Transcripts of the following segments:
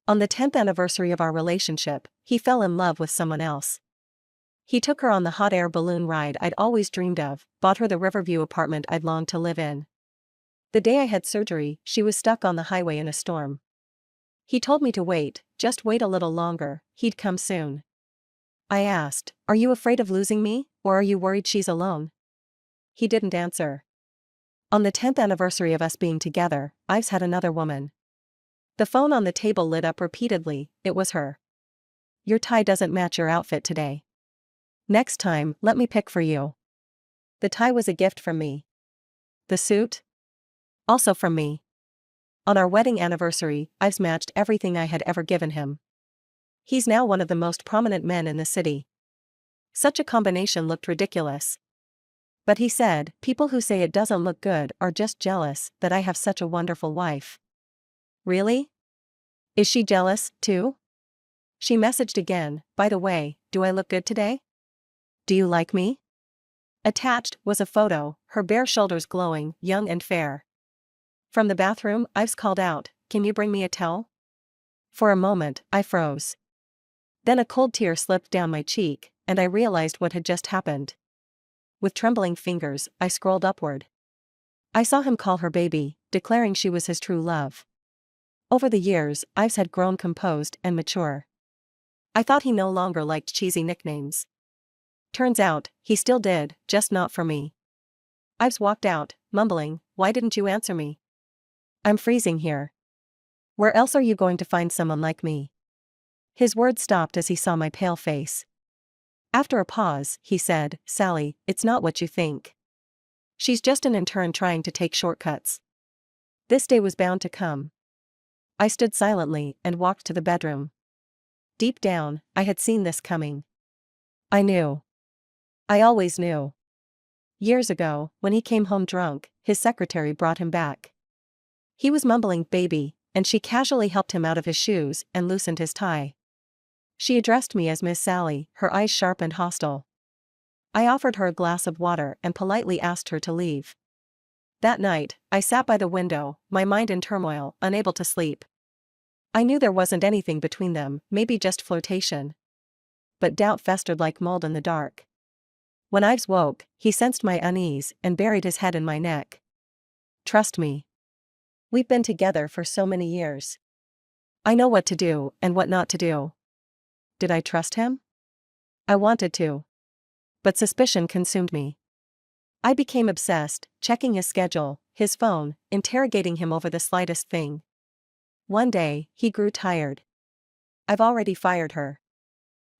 On the 10th anniversary of our relationship, he fell in love with someone else. He took her on the hot air balloon ride I'd always dreamed of, bought her the Riverview apartment I'd longed to live in. The day I had surgery, she was stuck on the highway in a storm. He told me to wait, just wait a little longer, he'd come soon. I asked, "Are you afraid of losing me, or are you worried she's alone?" He didn't answer. On the 10th anniversary of us being together, I've had another woman. The phone on the table lit up repeatedly. It was her. "Your tie doesn't match your outfit today. Next time, let me pick for you." The tie was a gift from me. The suit? Also from me. On our wedding anniversary, I've matched everything I had ever given him. He's now one of the most prominent men in the city. Such a combination looked ridiculous. But he said, "People who say it doesn't look good are just jealous that I have such a wonderful wife." Really? Is she jealous, too? She messaged again, "By the way, do I look good today? Do you like me?" Attached was a photo, her bare shoulders glowing, young and fair. From the bathroom, Ives called out, "Can you bring me a towel?" For a moment, I froze. Then a cold tear slipped down my cheek, and I realized what had just happened. With trembling fingers, I scrolled upward. I saw him call her baby, declaring she was his true love. Over the years, Ives had grown composed and mature. I thought he no longer liked cheesy nicknames. Turns out, he still did, just not for me. Ives walked out, mumbling, "Why didn't you answer me? I'm freezing here. Where else are you going to find someone like me?" His words stopped as he saw my pale face. After a pause, he said, "Sally, it's not what you think. She's just an intern trying to take shortcuts. This day was bound to come." I stood silently and walked to the bedroom. Deep down, I had seen this coming. I knew. I always knew. Years ago, when he came home drunk, his secretary brought him back. He was mumbling "baby," and she casually helped him out of his shoes and loosened his tie. She addressed me as Miss Sally, her eyes sharp and hostile. I offered her a glass of water and politely asked her to leave. That night, I sat by the window, my mind in turmoil, unable to sleep. I knew there wasn't anything between them, maybe just flirtation. But doubt festered like mold in the dark. When Ives woke, he sensed my unease and buried his head in my neck. "Trust me. We've been together for so many years. I know what to do and what not to do." Did I trust him? I wanted to. But suspicion consumed me. I became obsessed, checking his schedule, his phone, interrogating him over the slightest thing. One day, he grew tired. "I've already fired her.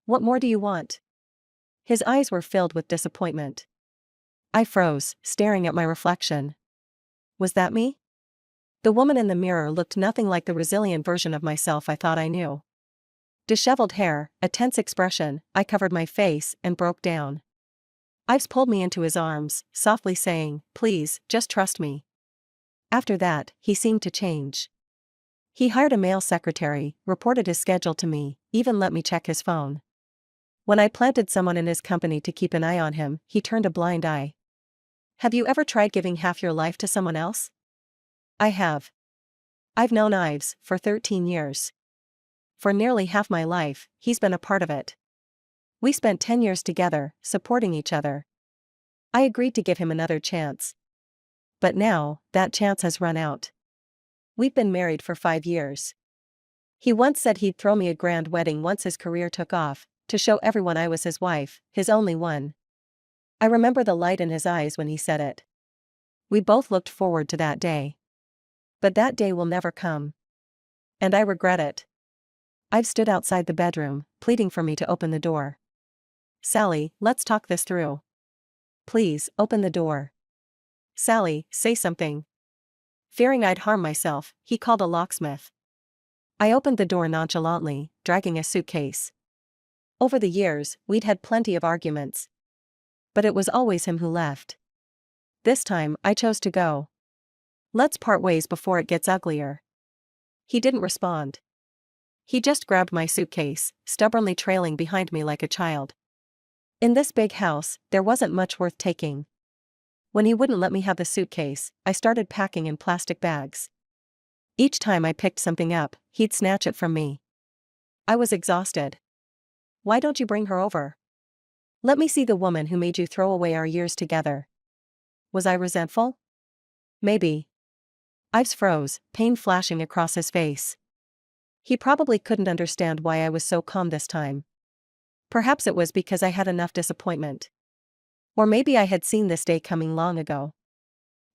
What more do you want?" His eyes were filled with disappointment. I froze, staring at my reflection. Was that me? The woman in the mirror looked nothing like the resilient version of myself I thought I knew. Disheveled hair, a tense expression, I covered my face and broke down. Ives pulled me into his arms, softly saying, "Please, just trust me." After that, he seemed to change. He hired a male secretary, reported his schedule to me, even let me check his phone. When I planted someone in his company to keep an eye on him, he turned a blind eye. Have you ever tried giving half your life to someone else? I have. I've known Ives for 13 years. For nearly half my life, he's been a part of it. We spent 10 years together, supporting each other. I agreed to give him another chance. But now, that chance has run out. We've been married for 5 years. He once said he'd throw me a grand wedding once his career took off, to show everyone I was his wife, his only one. I remember the light in his eyes when he said it. We both looked forward to that day. But that day will never come. And I regret it. I've stood outside the bedroom, pleading for me to open the door. "Sally, let's talk this through. Please, open the door. Sally, say something." Fearing I'd harm myself, he called a locksmith. I opened the door nonchalantly, dragging a suitcase. Over the years, we'd had plenty of arguments. But it was always him who left. This time, I chose to go. "Let's part ways before it gets uglier." He didn't respond. He just grabbed my suitcase, stubbornly trailing behind me like a child. In this big house, there wasn't much worth taking. When he wouldn't let me have the suitcase, I started packing in plastic bags. Each time I picked something up, he'd snatch it from me. I was exhausted. Why don't you bring her over? Let me see the woman who made you throw away our years together. Was I resentful? Maybe. Ives froze, pain flashing across his face. He probably couldn't understand why I was so calm this time. Perhaps it was because I had enough disappointment. Or maybe I had seen this day coming long ago.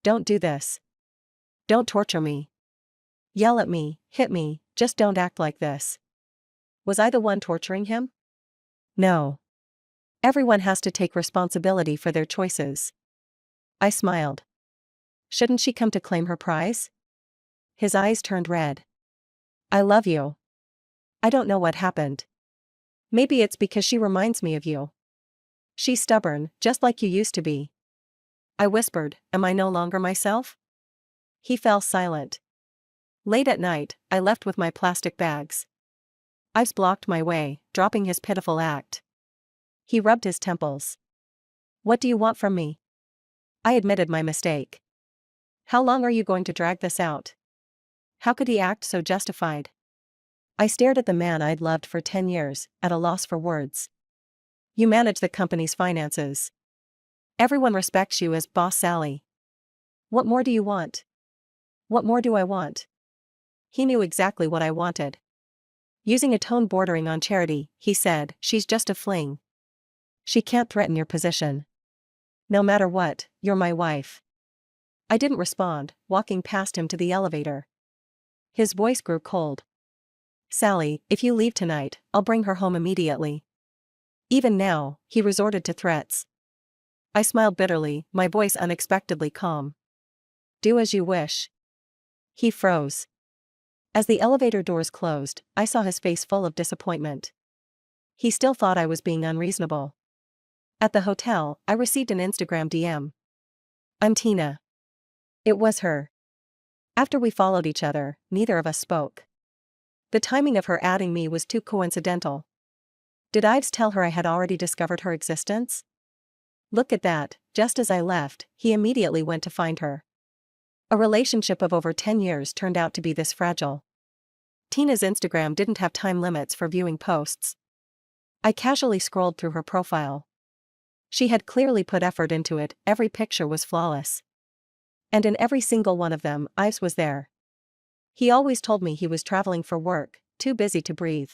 Don't do this. Don't torture me. Yell at me, hit me, just don't act like this. Was I the one torturing him? No. Everyone has to take responsibility for their choices. I smiled. Shouldn't she come to claim her prize? His eyes turned red. I love you. I don't know what happened. Maybe it's because she reminds me of you. She's stubborn, just like you used to be. I whispered, am I no longer myself? He fell silent. Late at night, I left with my plastic bags. Ives blocked my way, dropping his pitiful act. He rubbed his temples. What do you want from me? I admitted my mistake. How long are you going to drag this out? How could he act so justified? I stared at the man I'd loved for 10 years, at a loss for words. You manage the company's finances. Everyone respects you as Boss Sally. What more do you want? What more do I want? He knew exactly what I wanted. Using a tone bordering on charity, he said, she's just a fling. She can't threaten your position. No matter what, you're my wife. I didn't respond, walking past him to the elevator. His voice grew cold. Sally, if you leave tonight, I'll bring her home immediately. Even now, he resorted to threats. I smiled bitterly, my voice unexpectedly calm. Do as you wish. He froze. As the elevator doors closed, I saw his face full of disappointment. He still thought I was being unreasonable. At the hotel, I received an Instagram DM. I'm Tina. It was her. After we followed each other, neither of us spoke. The timing of her adding me was too coincidental. Did Ives tell her I had already discovered her existence? Look at that, just as I left, he immediately went to find her. A relationship of over 10 years turned out to be this fragile. Tina's Instagram didn't have time limits for viewing posts. I casually scrolled through her profile. She had clearly put effort into it, every picture was flawless. And in every single one of them, Ives was there. He always told me he was traveling for work, too busy to breathe.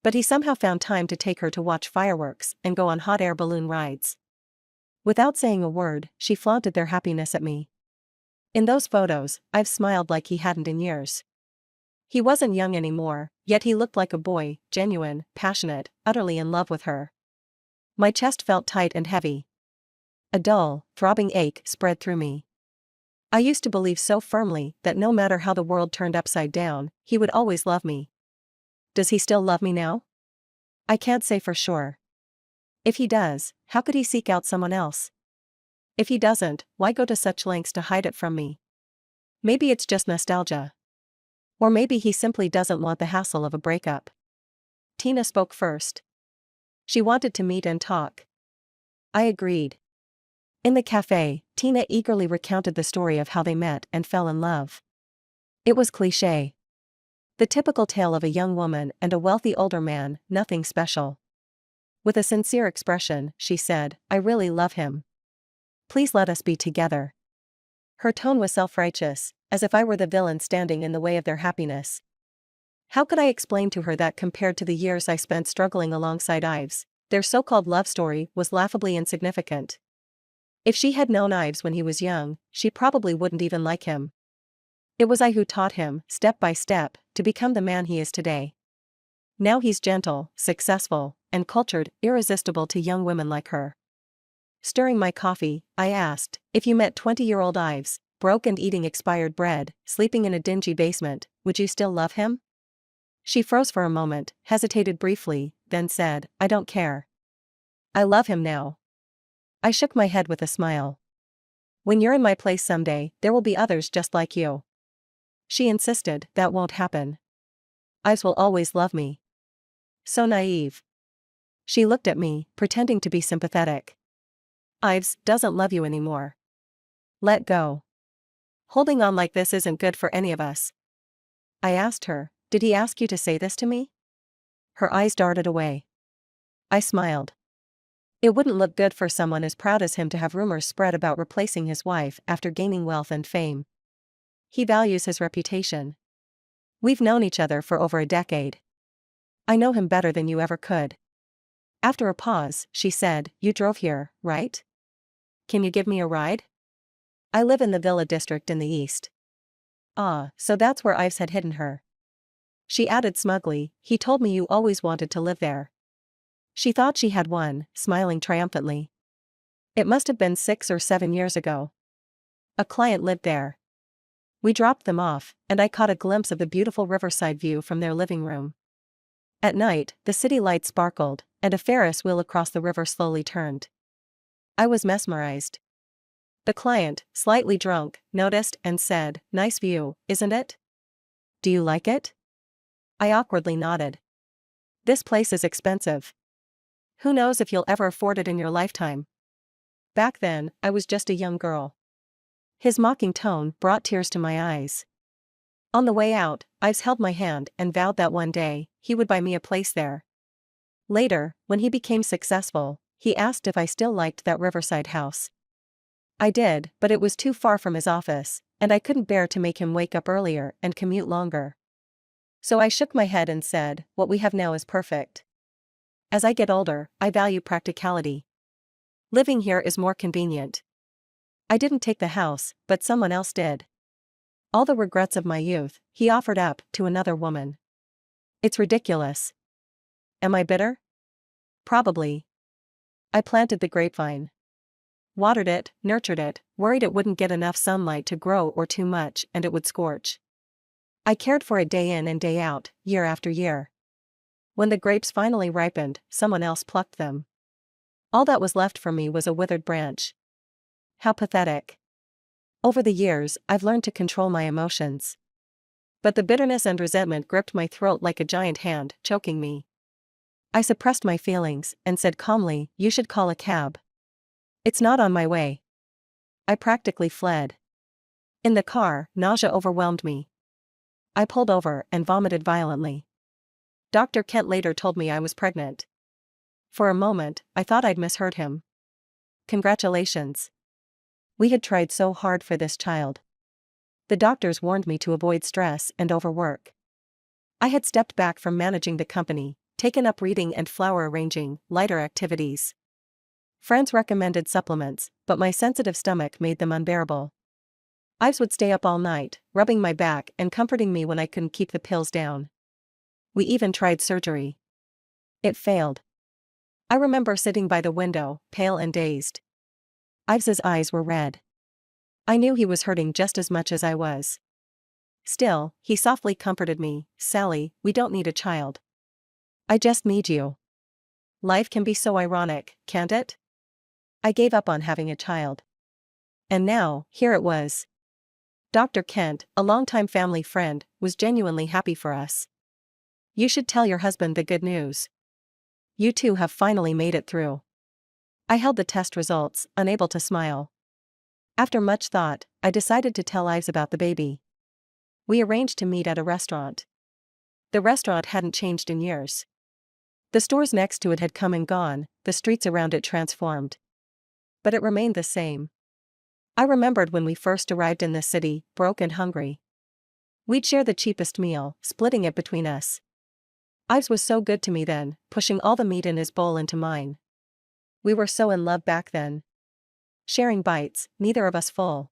But he somehow found time to take her to watch fireworks and go on hot air balloon rides. Without saying a word, she flaunted their happiness at me. In those photos, I've smiled like he hadn't in years. He wasn't young anymore, yet he looked like a boy, genuine, passionate, utterly in love with her. My chest felt tight and heavy. A dull, throbbing ache spread through me. I used to believe so firmly that no matter how the world turned upside down, he would always love me. Does he still love me now? I can't say for sure. If he does, how could he seek out someone else? If he doesn't, why go to such lengths to hide it from me? Maybe it's just nostalgia. Or maybe he simply doesn't want the hassle of a breakup. Tina spoke first. She wanted to meet and talk. I agreed. In the cafe, Tina eagerly recounted the story of how they met and fell in love. It was cliché. The typical tale of a young woman and a wealthy older man, nothing special. With a sincere expression, she said, I really love him. Please let us be together. Her tone was self-righteous, as if I were the villain standing in the way of their happiness. How could I explain to her that compared to the years I spent struggling alongside Ives, their so-called love story was laughably insignificant? If she had known Ives when he was young, she probably wouldn't even like him. It was I who taught him, step by step, to become the man he is today. Now he's gentle, successful, and cultured, irresistible to young women like her. Stirring my coffee, I asked, if you met 20-year-old Ives, broke and eating expired bread, sleeping in a dingy basement, would you still love him? She froze for a moment, hesitated briefly, then said, I don't care. I love him now. I shook my head with a smile. When you're in my place someday, there will be others just like you. She insisted, that won't happen. Ives will always love me. So naive. She looked at me, pretending to be sympathetic. Ives doesn't love you anymore. Let go. Holding on like this isn't good for any of us. I asked her, "Did he ask you to say this to me?" Her eyes darted away. I smiled. It wouldn't look good for someone as proud as him to have rumors spread about replacing his wife after gaining wealth and fame. He values his reputation. We've known each other for over a decade. I know him better than you ever could. After a pause, she said, "You drove here, right? Can you give me a ride? I live in the Villa district in the east." Ah, so that's where Ives had hidden her. She added smugly, "He told me you always wanted to live there." She thought she had won, smiling triumphantly. It must have been 6 or 7 years ago. A client lived there. We dropped them off, and I caught a glimpse of the beautiful riverside view from their living room. At night, the city lights sparkled, and a Ferris wheel across the river slowly turned. I was mesmerized. The client, slightly drunk, noticed and said, "Nice view, isn't it? Do you like it?" I awkwardly nodded. "This place is expensive. Who knows if you'll ever afford it in your lifetime?" Back then, I was just a young girl. His mocking tone brought tears to my eyes. On the way out, Ives held my hand and vowed that one day, he would buy me a place there. Later, when he became successful, he asked if I still liked that riverside house. I did, but it was too far from his office, and I couldn't bear to make him wake up earlier and commute longer. So I shook my head and said, "What we have now is perfect. As I get older, I value practicality. Living here is more convenient." I didn't take the house, but someone else did. All the regrets of my youth, he offered up to another woman. It's ridiculous. Am I bitter? Probably. I planted the grapevine. Watered it, nurtured it, worried it wouldn't get enough sunlight to grow or too much and it would scorch. I cared for it day in and day out, year after year. When the grapes finally ripened, someone else plucked them. All that was left for me was a withered branch. How pathetic. Over the years, I've learned to control my emotions. But the bitterness and resentment gripped my throat like a giant hand, choking me. I suppressed my feelings and said calmly, "You should call a cab. It's not on my way." I practically fled. In the car, nausea overwhelmed me. I pulled over and vomited violently. Dr. Kent later told me I was pregnant. For a moment, I thought I'd misheard him. Congratulations. We had tried so hard for this child. The doctors warned me to avoid stress and overwork. I had stepped back from managing the company, taken up reading and flower arranging, lighter activities. Friends recommended supplements, but my sensitive stomach made them unbearable. Ives would stay up all night, rubbing my back and comforting me when I couldn't keep the pills down. We even tried surgery. It failed. I remember sitting by the window, pale and dazed. Ives's eyes were red. I knew he was hurting just as much as I was. Still, he softly comforted me, "Sally, we don't need a child. I just need you." Life can be so ironic, can't it? I gave up on having a child. And now, here it was. Dr. Kent, a longtime family friend, was genuinely happy for us. "You should tell your husband the good news. You two have finally made it through." I held the test results, unable to smile. After much thought, I decided to tell Ives about the baby. We arranged to meet at a restaurant. The restaurant hadn't changed in years. The stores next to it had come and gone, the streets around it transformed. But it remained the same. I remembered when we first arrived in the city, broke and hungry. We'd share the cheapest meal, splitting it between us. Ives was so good to me then, pushing all the meat in his bowl into mine. We were so in love back then. Sharing bites, neither of us full.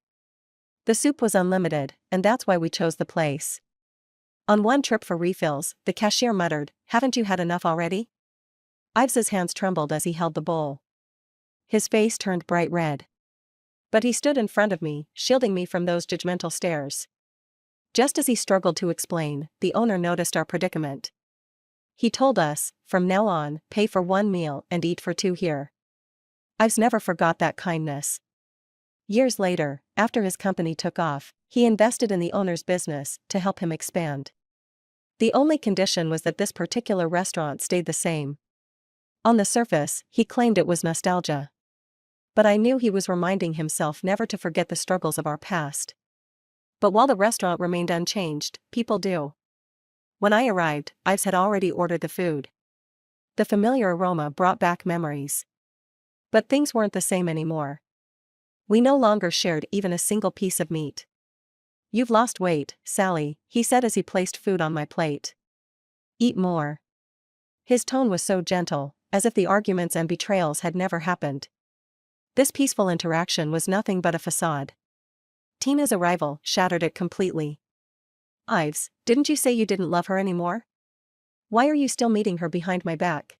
The soup was unlimited, and that's why we chose the place. On one trip for refills, the cashier muttered, "Haven't you had enough already?" Ives's hands trembled as he held the bowl. His face turned bright red. But he stood in front of me, shielding me from those judgmental stares. Just as he struggled to explain, the owner noticed our predicament. He told us, "From now on, pay for one meal and eat for two here." Ives never forgot that kindness. Years later, after his company took off, he invested in the owner's business to help him expand. The only condition was that this particular restaurant stayed the same. On the surface, he claimed it was nostalgia. But I knew he was reminding himself never to forget the struggles of our past. But while the restaurant remained unchanged, people do. When I arrived, Ives had already ordered the food. The familiar aroma brought back memories. But things weren't the same anymore. We no longer shared even a single piece of meat. "You've lost weight, Sally," he said as he placed food on my plate. "Eat more." His tone was so gentle, as if the arguments and betrayals had never happened. This peaceful interaction was nothing but a facade. Tina's arrival shattered it completely. "Ives, didn't you say you didn't love her anymore? Why are you still meeting her behind my back?"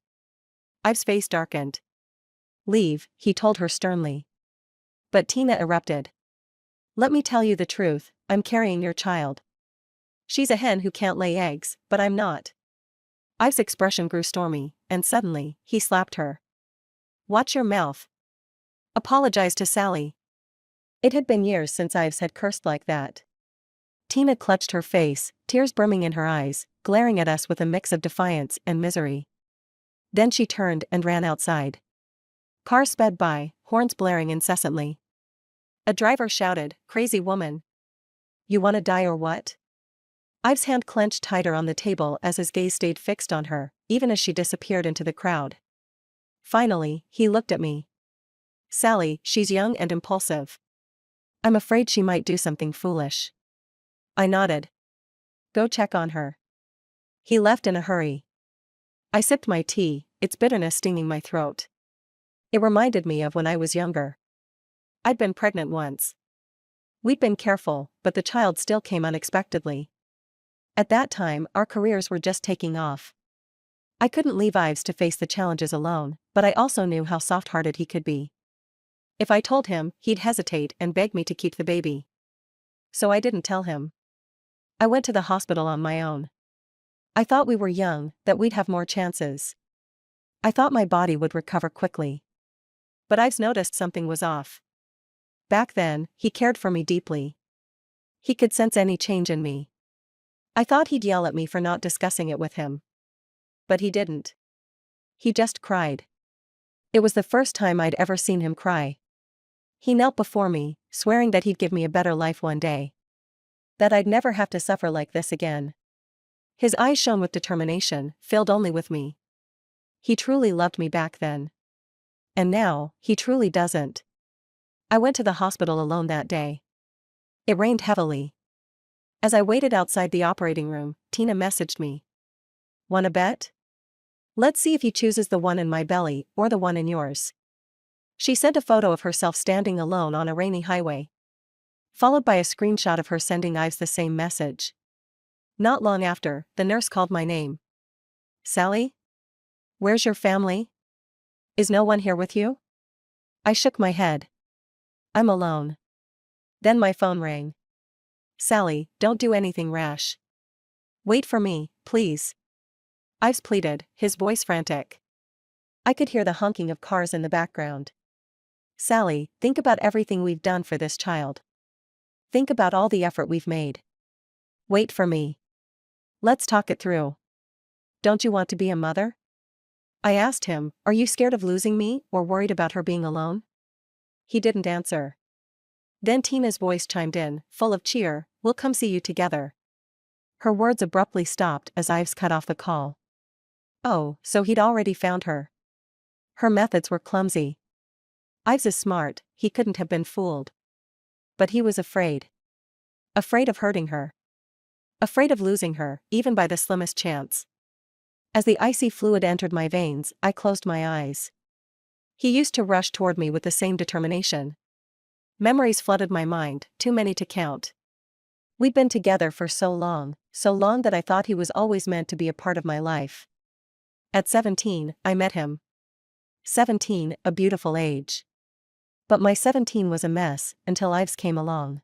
Ives' face darkened. "Leave," he told her sternly. But Tina erupted. "Let me tell you the truth, I'm carrying your child. She's a hen who can't lay eggs, but I'm not." Ives' expression grew stormy, and suddenly, he slapped her. "Watch your mouth. Apologize to Sally." It had been years since Ives had cursed like that. Tina clutched her face, tears brimming in her eyes, glaring at us with a mix of defiance and misery. Then she turned and ran outside. Cars sped by, horns blaring incessantly. A driver shouted, "Crazy woman. You wanna die or what?" Ives' hand clenched tighter on the table as his gaze stayed fixed on her, even as she disappeared into the crowd. Finally, he looked at me. "Sally, she's young and impulsive. I'm afraid she might do something foolish." I nodded. "Go check on her." He left in a hurry. I sipped my tea, its bitterness stinging my throat. It reminded me of when I was younger. I'd been pregnant once. We'd been careful, but the child still came unexpectedly. At that time, our careers were just taking off. I couldn't leave Ives to face the challenges alone, but I also knew how soft-hearted he could be. If I told him, he'd hesitate and beg me to keep the baby. So I didn't tell him. I went to the hospital on my own. I thought we were young, that we'd have more chances. I thought my body would recover quickly. But Ives noticed something was off. Back then, he cared for me deeply. He could sense any change in me. I thought he'd yell at me for not discussing it with him. But he didn't. He just cried. It was the first time I'd ever seen him cry. He knelt before me, swearing that he'd give me a better life one day. That I'd never have to suffer like this again. His eyes shone with determination, filled only with me. He truly loved me back then. And now, he truly doesn't. I went to the hospital alone that day. It rained heavily. As I waited outside the operating room, Tina messaged me. "Wanna bet? Let's see if he chooses the one in my belly or the one in yours." She sent a photo of herself standing alone on a rainy highway, followed by a screenshot of her sending Ives the same message. Not long after, the nurse called my name. "Sally? Where's your family? Is no one here with you?" I shook my head. "I'm alone." Then my phone rang. "Sally, don't do anything rash. Wait for me, please." Ives pleaded, his voice frantic. I could hear the honking of cars in the background. "Sally, think about everything we've done for this child. Think about all the effort we've made. Wait for me. Let's talk it through. Don't you want to be a mother?" I asked him, "Are you scared of losing me or worried about her being alone?" He didn't answer. Then Tina's voice chimed in, full of cheer, "We'll come see you together." Her words abruptly stopped as Ives cut off the call. Oh, so he'd already found her. Her methods were clumsy. Ives is smart, he couldn't have been fooled. But he was afraid. Afraid of hurting her. Afraid of losing her, even by the slimmest chance. As the icy fluid entered my veins, I closed my eyes. He used to rush toward me with the same determination. Memories flooded my mind, too many to count. We'd been together for so long that I thought he was always meant to be a part of my life. At 17, I met him. 17, a beautiful age. But my 17 was a mess, until Ives came along.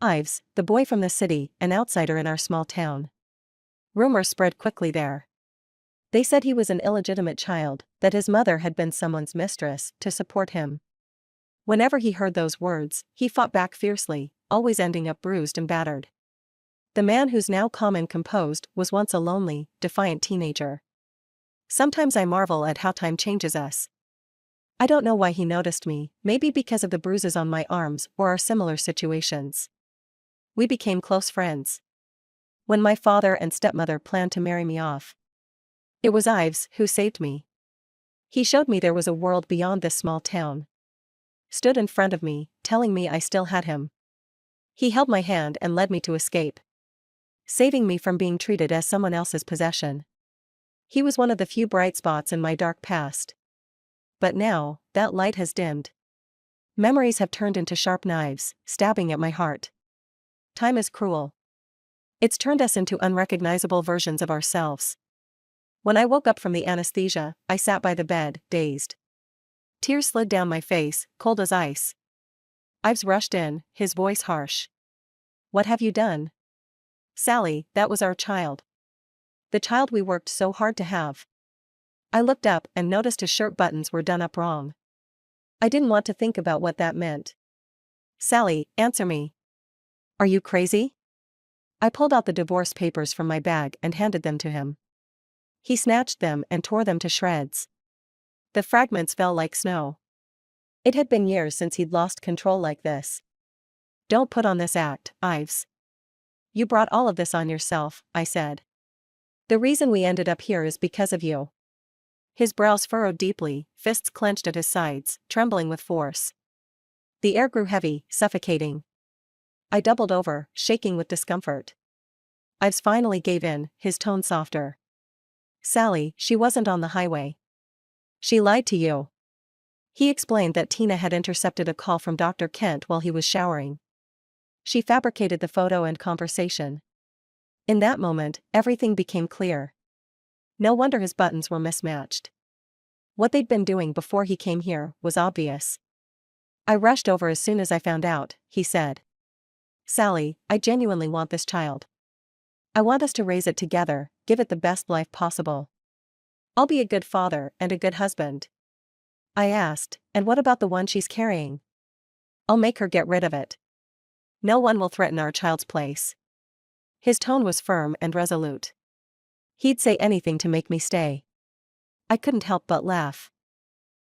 Ives, the boy from the city, an outsider in our small town. Rumors spread quickly there. They said he was an illegitimate child, that his mother had been someone's mistress, to support him. Whenever he heard those words, he fought back fiercely, always ending up bruised and battered. The man who's now calm and composed was once a lonely, defiant teenager. Sometimes I marvel at how time changes us. I don't know why he noticed me, maybe because of the bruises on my arms or our similar situations. We became close friends. when my father and stepmother planned to marry me off. It was Ives who saved me. He showed me there was a world beyond this small town. Stood in front of me, telling me I still had him. He held my hand and led me to escape, saving me from being treated as someone else's possession. He was one of the few bright spots in my dark past. But now, that light has dimmed. Memories have turned into sharp knives, stabbing at my heart. Time is cruel. It's turned us into unrecognizable versions of ourselves. When I woke up from the anesthesia, I sat by the bed, dazed. Tears slid down my face, cold as ice. Ives rushed in, his voice harsh. "What have you done?" "Sally, that was our child. The child we worked so hard to have." I looked up and noticed his shirt buttons were done up wrong. I didn't want to think about what that meant. "Sally, answer me. Are you crazy?" I pulled out the divorce papers from my bag and handed them to him. He snatched them and tore them to shreds. The fragments fell like snow. It had been years since he'd lost control like this. "Don't put on this act, Ives. You brought all of this on yourself," I said. "The reason we ended up here is because of you." His brows furrowed deeply, fists clenched at his sides, trembling with force. The air grew heavy, suffocating. I doubled over, shaking with discomfort. Ives finally gave in, his tone softer. "Sally, she wasn't on the highway. She lied to you." He explained that Tina had intercepted a call from Dr. Kent while he was showering. She fabricated the photo and conversation. In that moment, everything became clear. No wonder his buttons were mismatched. What they'd been doing before he came here was obvious. "I rushed over as soon as I found out," he said. "Sally, I genuinely want this child. I want us to raise it together, give it the best life possible. I'll be a good father and a good husband." I asked, "And what about the one she's carrying?" "I'll make her get rid of it. No one will threaten our child's place." His tone was firm and resolute. He'd say anything to make me stay. I couldn't help but laugh.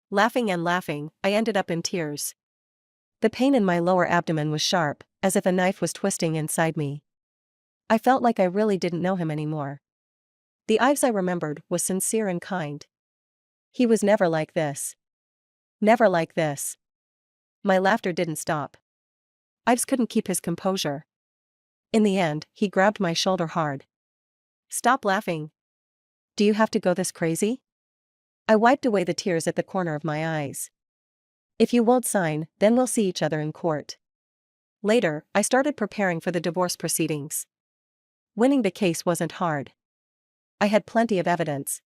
Laughing and laughing, I ended up in tears. The pain in my lower abdomen was sharp, as if a knife was twisting inside me. I felt like I really didn't know him anymore. The Ives I remembered was sincere and kind. He was never like this. Never like this. My laughter didn't stop. Ives couldn't keep his composure. In the end, he grabbed my shoulder hard. "Stop laughing. Do you have to go this crazy?" I wiped away the tears at the corner of my eyes. "If you won't sign, then we'll see each other in court." Later, I started preparing for the divorce proceedings. Winning the case wasn't hard. I had plenty of evidence.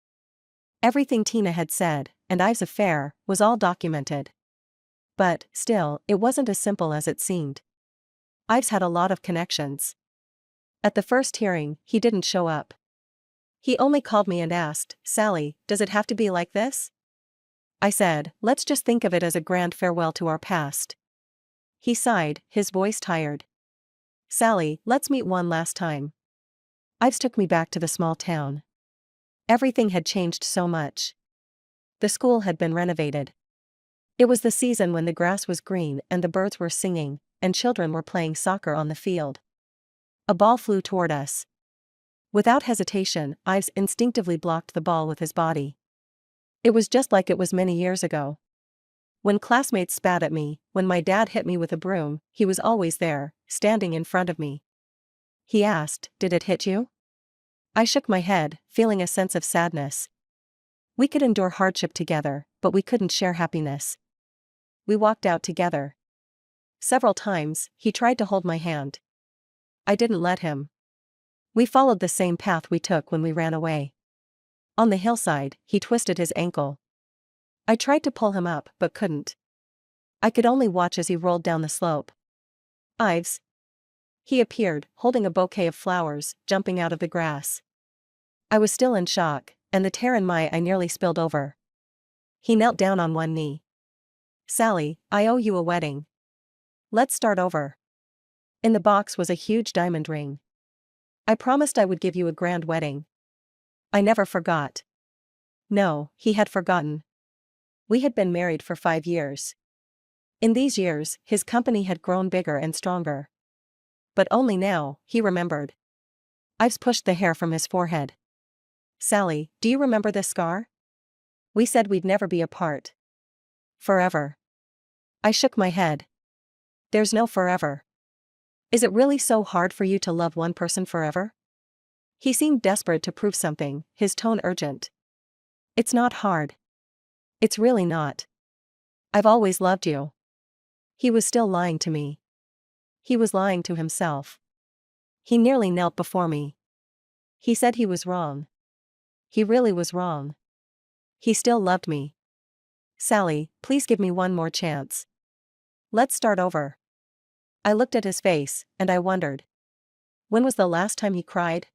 Everything Tina had said, and Ives' affair, was all documented. But, still, it wasn't as simple as it seemed. Ives had a lot of connections. At the first hearing, he didn't show up. He only called me and asked, "Sally, does it have to be like this?" I said, "Let's just think of it as a grand farewell to our past." He sighed, his voice tired. "Sally, let's meet one last time." Ives took me back to the small town. Everything had changed so much. The school had been renovated. It was the season when the grass was green and the birds were singing, and children were playing soccer on the field. A ball flew toward us. Without hesitation, Ives instinctively blocked the ball with his body. It was just like it was many years ago. When classmates spat at me, when my dad hit me with a broom, he was always there, standing in front of me. He asked, "Did it hit you?" I shook my head, feeling a sense of sadness. We could endure hardship together, but we couldn't share happiness. We walked out together. Several times, he tried to hold my hand. I didn't let him. We followed the same path we took when we ran away. On the hillside, he twisted his ankle. I tried to pull him up but couldn't. I could only watch as he rolled down the slope. "Ives." He appeared, holding a bouquet of flowers, jumping out of the grass. I was still in shock, and the tear in my eye nearly spilled over. He knelt down on one knee. "Sally, I owe you a wedding. Let's start over." In the box was a huge diamond ring. "I promised I would give you a grand wedding." I never forgot. No, he had forgotten. We had been married for 5 years. In these years, his company had grown bigger and stronger. But only now, he remembered. Ives pushed the hair from his forehead. Sally, do you remember this scar? We said we'd never be apart. Forever. I shook my head. There's no forever. Is it really so hard for you to love one person forever? He seemed desperate to prove something, his tone urgent. It's not hard. It's really not. I've always loved you. He was still lying to me. He was lying to himself. He nearly knelt before me. He said he was wrong. He really was wrong. He still loved me. Sally, please give me one more chance. Let's start over. I looked at his face, and I wondered. When was the last time he cried?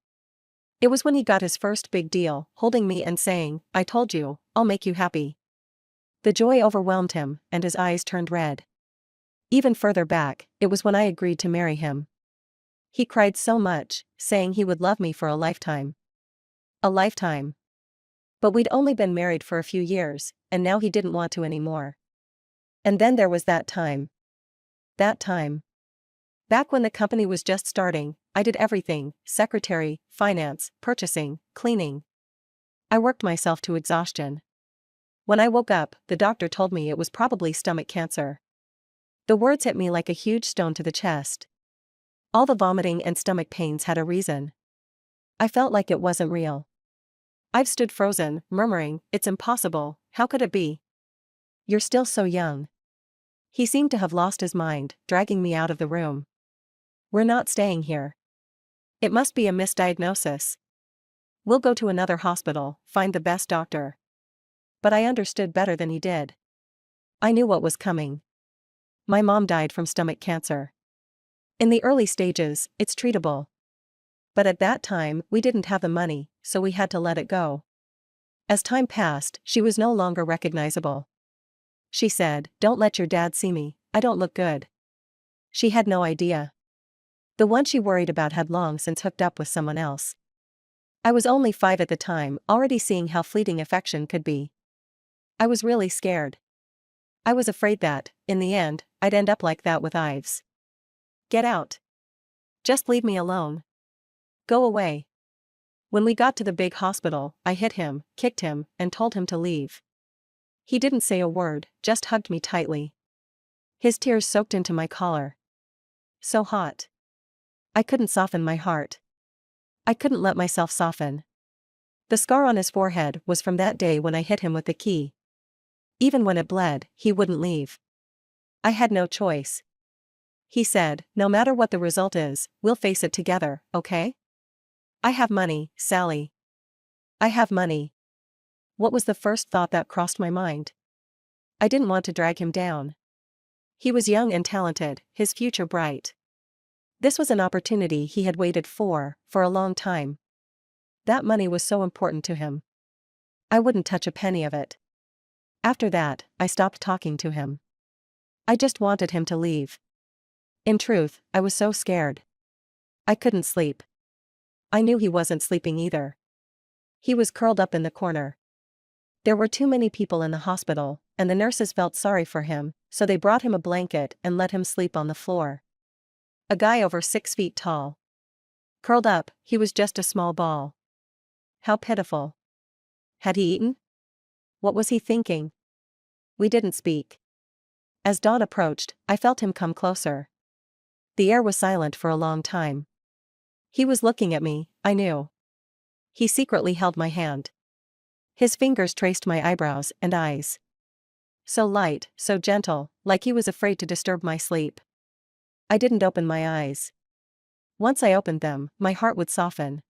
It was when he got his first big deal, holding me and saying, I told you, I'll make you happy. The joy overwhelmed him, and his eyes turned red. Even further back, it was when I agreed to marry him. He cried so much, saying he would love me for a lifetime. A lifetime. But we'd only been married for a few years, and now he didn't want to anymore. And then there was that time. That time. Back when the company was just starting, I did everything: secretary, finance, purchasing, cleaning. I worked myself to exhaustion. When I woke up, the doctor told me it was probably stomach cancer. The words hit me like a huge stone to the chest. All the vomiting and stomach pains had a reason. I felt like it wasn't real. I've stood frozen, murmuring, it's impossible, how could it be? You're still so young. He seemed to have lost his mind, dragging me out of the room. We're not staying here. It must be a misdiagnosis. We'll go to another hospital, find the best doctor. But I understood better than he did. I knew what was coming. My mom died from stomach cancer. In the early stages, it's treatable. But at that time, we didn't have the money, so we had to let it go. As time passed, she was no longer recognizable. She said, don't let your dad see me, I don't look good. She had no idea. The one she worried about had long since hooked up with someone else. I was only 5 at the time, already seeing how fleeting affection could be. I was really scared. I was afraid that, in the end, I'd end up like that with Ives. Get out. Just leave me alone. Go away. When we got to the big hospital, I hit him, kicked him, and told him to leave. He didn't say a word, just hugged me tightly. His tears soaked into my collar. So hot. I couldn't soften my heart. I couldn't let myself soften. The scar on his forehead was from that day when I hit him with the key. Even when it bled, he wouldn't leave. I had no choice. He said, no matter what the result is, we'll face it together, okay? I have money, Sally. I have money. What was the first thought that crossed my mind? I didn't want to drag him down. He was young and talented, his future bright. This was an opportunity he had waited for a long time. That money was so important to him. I wouldn't touch a penny of it. After that, I stopped talking to him. I just wanted him to leave. In truth, I was so scared. I couldn't sleep. I knew he wasn't sleeping either. He was curled up in the corner. There were too many people in the hospital, and the nurses felt sorry for him, so they brought him a blanket and let him sleep on the floor. A guy over 6 feet tall. Curled up, he was just a small ball. How pitiful. Had he eaten? What was he thinking? We didn't speak. As dawn approached, I felt him come closer. The air was silent for a long time. He was looking at me, I knew. He secretly held my hand. His fingers traced my eyebrows and eyes. So light, so gentle, like he was afraid to disturb my sleep. I didn't open my eyes. Once I opened them, my heart would soften.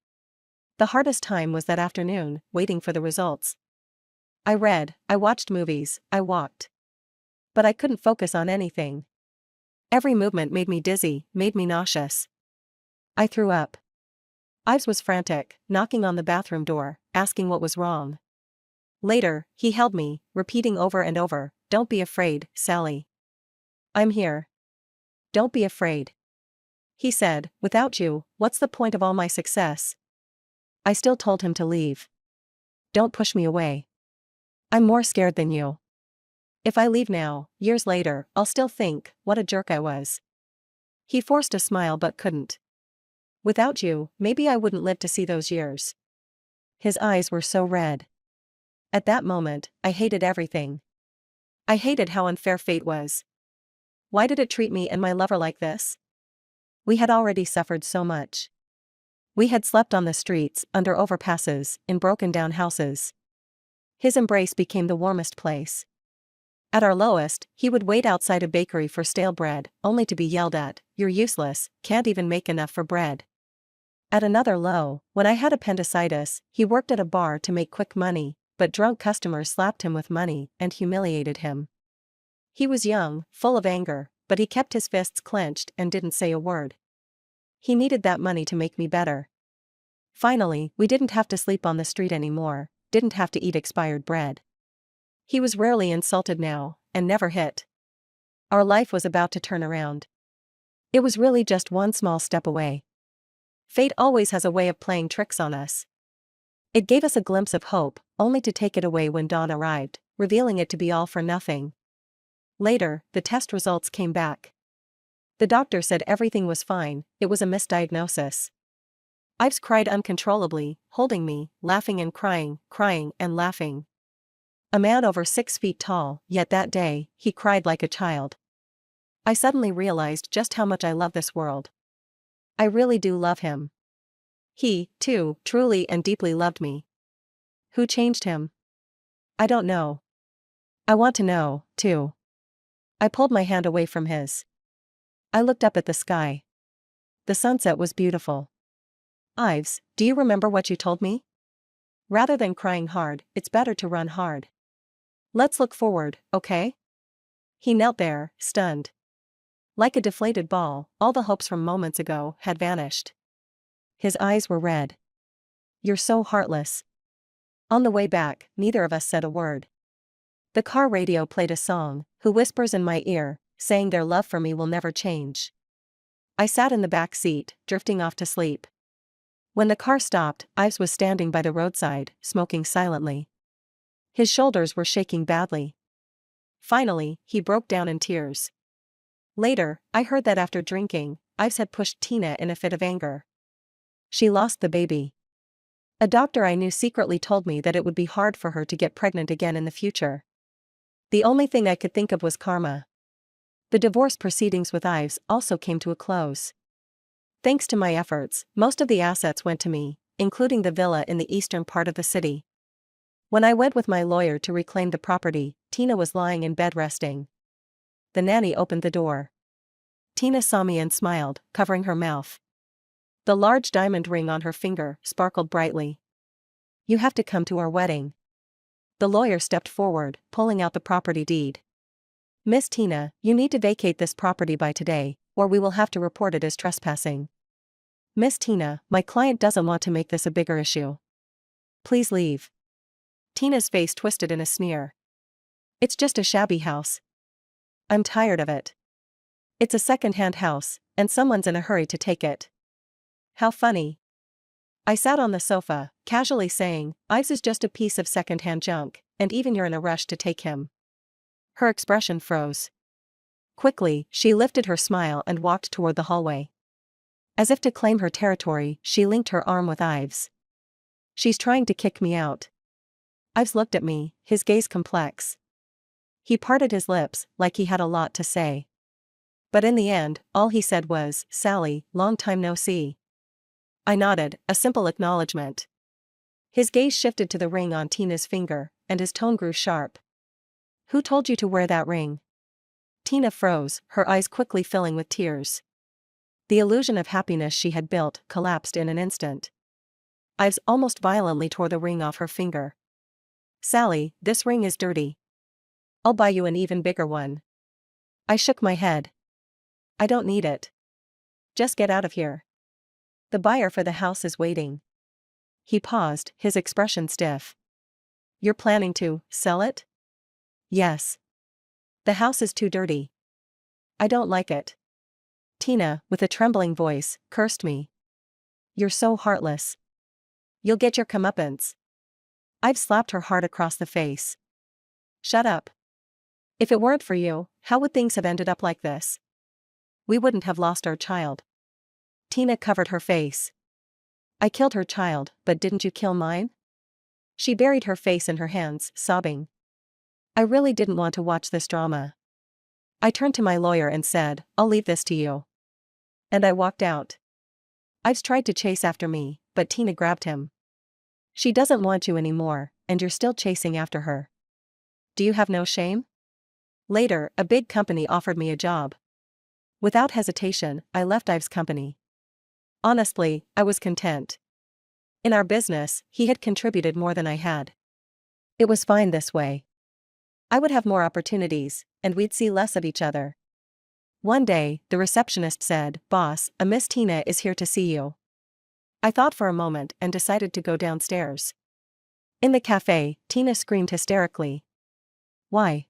The hardest time was that afternoon, waiting for the results. I read, I watched movies, I walked. But I couldn't focus on anything. Every movement made me dizzy, made me nauseous. I threw up. Ives was frantic, knocking on the bathroom door, asking what was wrong. Later, he held me, repeating over and over, don't be afraid, Sally. I'm here. Don't be afraid. He said, without you, what's the point of all my success? I still told him to leave. Don't push me away. I'm more scared than you. If I leave now, years later, I'll still think, what a jerk I was. He forced a smile but couldn't. Without you, maybe I wouldn't live to see those years. His eyes were so red. At that moment, I hated everything. I hated how unfair fate was. Why did it treat me and my lover like this? We had already suffered so much. We had slept on the streets, under overpasses, in broken-down houses. His embrace became the warmest place. At our lowest, he would wait outside a bakery for stale bread, only to be yelled at, "You're useless, can't even make enough for bread." At another low, when I had appendicitis, he worked at a bar to make quick money, but drunk customers slapped him with money and humiliated him. He was young, full of anger, but he kept his fists clenched and didn't say a word. He needed that money to make me better. Finally, we didn't have to sleep on the street anymore, didn't have to eat expired bread. He was rarely insulted now, and never hit. Our life was about to turn around. It was really just one small step away. Fate always has a way of playing tricks on us. It gave us a glimpse of hope, only to take it away when dawn arrived, revealing it to be all for nothing. Later, the test results came back. The doctor said everything was fine, it was a misdiagnosis. Ives cried uncontrollably, holding me, laughing and crying, crying and laughing. A man over 6 feet tall, yet that day, he cried like a child. I suddenly realized just how much I love this world. I really do love him. He, too, truly and deeply loved me. Who changed him? I don't know. I want to know, too. I pulled my hand away from his. I looked up at the sky. The sunset was beautiful. Ives, do you remember what you told me? Rather than crying hard, it's better to run hard. Let's look forward, okay? He knelt there, stunned. Like a deflated ball, all the hopes from moments ago had vanished. His eyes were red. You're so heartless. On the way back, neither of us said a word. The car radio played a song, "Who Whispers in My Ear," saying their love for me will never change. I sat in the back seat, drifting off to sleep. When the car stopped, Ives was standing by the roadside, smoking silently. His shoulders were shaking badly. Finally, he broke down in tears. Later, I heard that after drinking, Ives had pushed Tina in a fit of anger. She lost the baby. A doctor I knew secretly told me that it would be hard for her to get pregnant again in the future. The only thing I could think of was karma. The divorce proceedings with Ives also came to a close. Thanks to my efforts, most of the assets went to me, including the villa in the eastern part of the city. When I went with my lawyer to reclaim the property, Tina was lying in bed resting. The nanny opened the door. Tina saw me and smiled, covering her mouth. The large diamond ring on her finger sparkled brightly. You have to come to our wedding. The lawyer stepped forward, pulling out the property deed. Miss Tina, you need to vacate this property by today, or we will have to report it as trespassing. Miss Tina, my client doesn't want to make this a bigger issue. Please leave. Tina's face twisted in a sneer. It's just a shabby house. I'm tired of it. It's a second-hand house, and someone's in a hurry to take it. How funny. I sat on the sofa, casually saying, Ives is just a piece of second-hand junk, and even you're in a rush to take him. Her expression froze. Quickly, she lifted her smile and walked toward the hallway. As if to claim her territory, she linked her arm with Ives. She's trying to kick me out. Ives looked at me, his gaze complex. He parted his lips, like he had a lot to say. But in the end, all he said was, Sally, long time no see. I nodded, a simple acknowledgement. His gaze shifted to the ring on Tina's finger, and his tone grew sharp. Who told you to wear that ring? Tina froze, her eyes quickly filling with tears. The illusion of happiness she had built collapsed in an instant. Ives almost violently tore the ring off her finger. Sally, this ring is dirty. I'll buy you an even bigger one. I shook my head. I don't need it. Just get out of here. The buyer for the house is waiting. He paused, his expression stiff. You're planning to sell it? Yes. The house is too dirty. I don't like it. Tina, with a trembling voice, cursed me. You're so heartless. You'll get your comeuppance. I've slapped her hard across the face. Shut up. If it weren't for you, how would things have ended up like this? We wouldn't have lost our child. Tina covered her face. I killed her child, but didn't you kill mine? She buried her face in her hands, sobbing. I really didn't want to watch this drama. I turned to my lawyer and said, I'll leave this to you. And I walked out. Ives tried to chase after me, but Tina grabbed him. She doesn't want you anymore, and you're still chasing after her. Do you have no shame? Later, a big company offered me a job. Without hesitation, I left Ives' company. Honestly, I was content. In our business, he had contributed more than I had. It was fine this way. I would have more opportunities, and we'd see less of each other. One day, the receptionist said, Boss, a Miss Tina is here to see you. I thought for a moment and decided to go downstairs. In the cafe, Tina screamed hysterically. Why?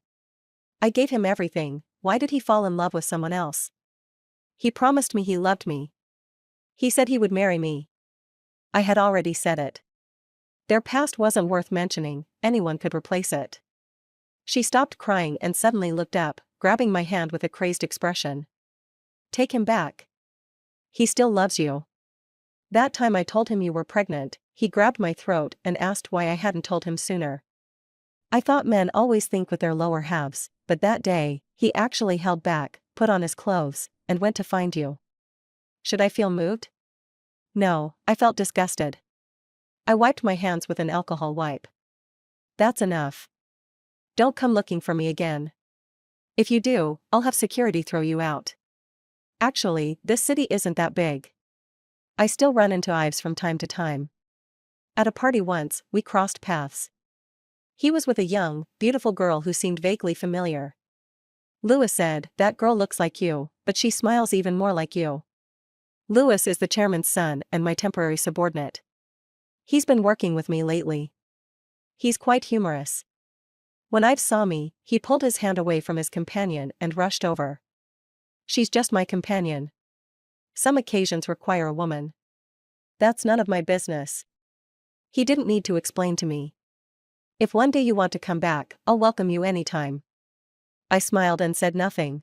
I gave him everything, why did he fall in love with someone else? He promised me he loved me. He said he would marry me. I had already said it. Their past wasn't worth mentioning, anyone could replace it. She stopped crying and suddenly looked up, grabbing my hand with a crazed expression. Take him back. He still loves you. That time I told him you were pregnant, he grabbed my throat and asked why I hadn't told him sooner. I thought men always think with their lower halves, but that day, he actually held back, put on his clothes, and went to find you. Should I feel moved? No, I felt disgusted. I wiped my hands with an alcohol wipe. That's enough. Don't come looking for me again. If you do, I'll have security throw you out. Actually, this city isn't that big. I still run into Ives from time to time. At a party once, we crossed paths. He was with a young, beautiful girl who seemed vaguely familiar. Louis said, that girl looks like you, but she smiles even more like you. Louis is the chairman's son and my temporary subordinate. He's been working with me lately. He's quite humorous. When Ives saw me, he pulled his hand away from his companion and rushed over. She's just my companion. Some occasions require a woman. That's none of my business. He didn't need to explain to me. If one day you want to come back, I'll welcome you anytime. I smiled and said nothing.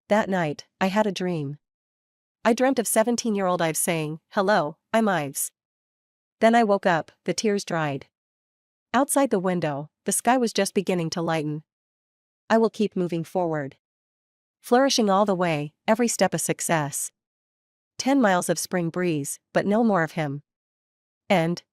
That night, I had a dream. I dreamt of 17-year-old Ives saying, hello, I'm Ives. Then I woke up, the tears dried. Outside the window, the sky was just beginning to lighten. I will keep moving forward. Flourishing all the way, every step a success. 10 miles of spring breeze, but no more of him. End.